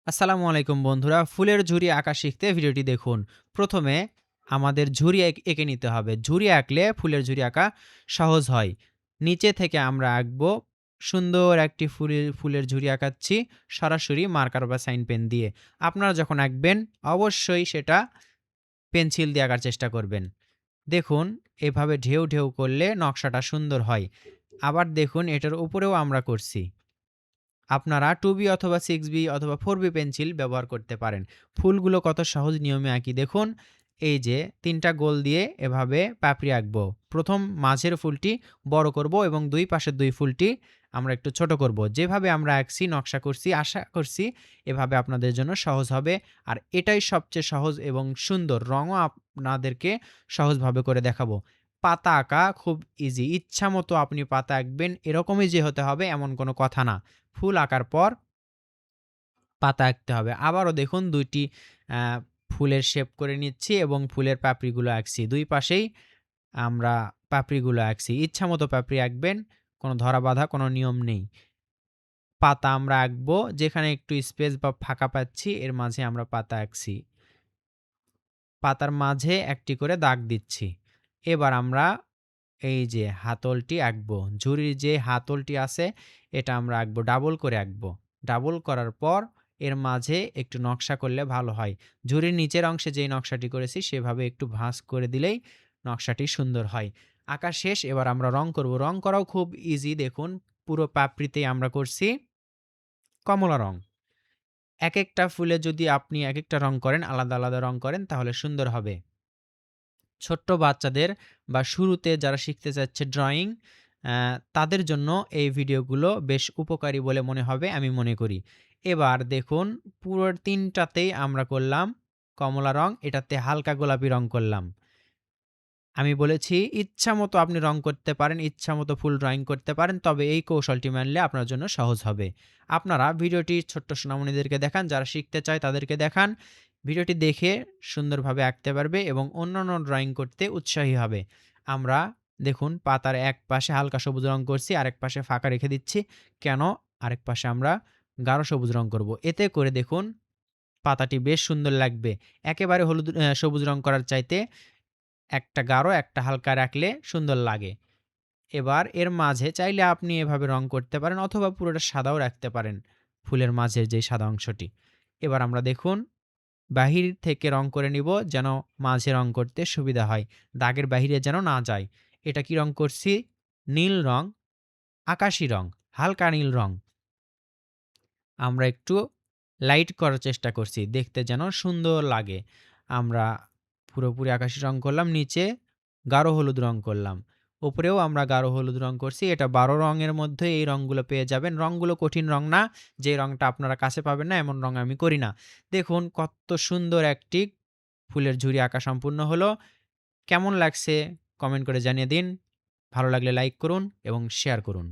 আসসালামু আলাইকুম বন্ধুরা। ফুলের ঝুড়ি আঁকা শিখতে ভিডিওটি দেখুন। প্রথমে আমাদের ঝুড়ি এঁকে নিতে হবে। ঝুড়ি আঁকলে ফুলের ঝুড়ি আঁকা সহজ হয়। নিচে থেকে আমরা আঁকবো সুন্দর একটি ফুলের ঝুড়ি আঁকাচ্ছি সরাসরি মার্কার বা সাইন পেন দিয়ে। আপনারা যখন আঁকবেন অবশ্যই সেটা পেন্সিল দিয়ে আঁকার চেষ্টা করবেন। দেখুন এভাবে ঢেউ, ঢেউ করলে নকশাটা সুন্দর হয়। আবার দেখুন এটার উপরেও আমরা করছি। আপনারা 2B অথবা 6B অথবা 4B পেন্সিল ব্যবহার করতে পারেন। ফুলগুলো কত সহজ নিয়মে আঁকি দেখুন। এই যে ৩ টা গোল দিয়ে এভাবে পাপড়ি আঁকবো। ১ম মাঝের ফুলটি বড় করব এবং ২ পাশের ২ ফুলটি আমরা একটু ছোট করব। যেভাবে আমরা আঁকছি, নকশা করছি, আশা করছি এভাবে আপনাদের জন্য সহজ হবে। আর এটাই সবচেয়ে সহজ এবং সুন্দর। রঙও আপনাদেরকে সহজভাবে করে দেখাবো। পাতা আঁকা খুব ইজি। ইচ্ছামতো আপনি পাতা আঁকবেন এরকমই যে হতে হবে এমন কোনো কথা না। ফুল আঁকার পর পাতা আঁকতে হবে। আবারও দেখুন ২ টি আ ফুলের শেপ করে নিচ্ছি এবং ফুলের পাপড়িগুলো আঁকছি। ২ পাশেই আমরা পাপড়িগুলো আঁকছি। ইচ্ছামতো পাপড়ি আঁকবেন। কোনো ধরা বাঁধা কোনো নিয়ম নেই। পাতা আমরা আঁকবো যেখানে একটু স্পেস বা ফাঁকা পাচ্ছি এর মাঝে আমরা পাতা আঁকছি। পাতার মাঝে একটি করে দাগ দিচ্ছি। এবার আমরা এই যে হাতলটি আঁকবো। ঝুড়ির যে হাতলটি আছে এটা আমরা আঁকবো, ডাবল করে আঁকবো। ডাবল করার পর এর মাঝে একটু নকশা করলে ভালো হয়। ঝুড়ির নিচের অংশে যেই নকশাটি করেছি সেভাবে একটু ভাঁজ করে দিলেই নকশাটি সুন্দর হয়। আঁকা শেষ, এবার আমরা রং করব। রং করাও খুব ইজি দেখুন। পুরো পাপড়িতেই আমরা করছি কমলা রং। একেকটা ফুলে যদি আপনি একেকটা রং করেন, আলাদা, আলাদা রং করেন তাহলে সুন্দর হবে। ছোট্ট বাচ্চাদের বা শুরুতে যারা শিখতে চাচ্ছে ড্রয়িং, আ তাদের জন্য এই ভিডিওগুলো বেশ উপকারী বলে মনে হবে আমি মনে করি। এবার দেখুন পুরো ৩ টাতেই আমরা করলাম কমলা রং, এটাতে হালকা গোলাপি রং করলাম। আমি বলেছি ইচ্ছামতো আপনি রং করতে পারেন, ইচ্ছামতো ফুল ড্রয়িং করতে পারেন। তবে এই কৌশলটি মানলে আপনার জন্য সহজ হবে। আপনারা ভিডিওটি ছোট্ট সোনামণিদেরকে দেখান, যারা শিখতে চায় তাদেরকে দেখান। ভিডিওটি দেখে সুন্দরভাবে আঁকতে পারবে এবং অন্যান্য ড্রয়িং করতে উৎসাহী হবে। আমরা দেখুন পাতার এক পাশে হালকা সবুজ রং করছি, আরেক পাশে ফাঁকা রেখে দিচ্ছি। কেন? আরেক পাশে আমরা গাঢ় সবুজ রং করব। এতে করে দেখুন পাতাটি বেশ সুন্দর লাগবে। একেবারে সবুজ রং করার চাইতে একটা গাঢ় একটা হালকা রাখলে সুন্দর লাগে। এবার এর মাঝে চাইলে আপনি এভাবে রং করতে পারেন অথবা পুরোটা সাদাও রাখতে পারেন, ফুলের মাঝের যে সাদা অংশটি। এবার আমরা দেখুন বাহির থেকে রং করে নিব যেন মাঝে রং করতে সুবিধা হয়। দাগের বাহিরে যেন না যায়। এটা কি রং করছি? নীল রং, আকাশি রং, হালকা নীল রং। আমরা একটু লাইট করার চেষ্টা করছি দেখতে যেন সুন্দর লাগে। আমরা পুরোপুরি আকাশি রং করলাম, নিচে গাঢ় হলুদ রং করলাম। উপরেও আমরা গাঢ় হলুদ রং করছি। এটা ১২ রঙের মধ্যে এই রংগুলো পেয়ে যাবেন। রংগুলো কঠিন রং না, যে রংটা আপনারা কাছে পাবেন না এমন রং আমি করি না। দেখুন কত সুন্দর একটি ফুলের ঝুড়ি আঁকা সম্পূর্ণ হলো। কেমন লাগছে কমেন্ট করে জানিয়ে দিন। ভালো লাগলে লাইক করুন এবং শেয়ার করুন।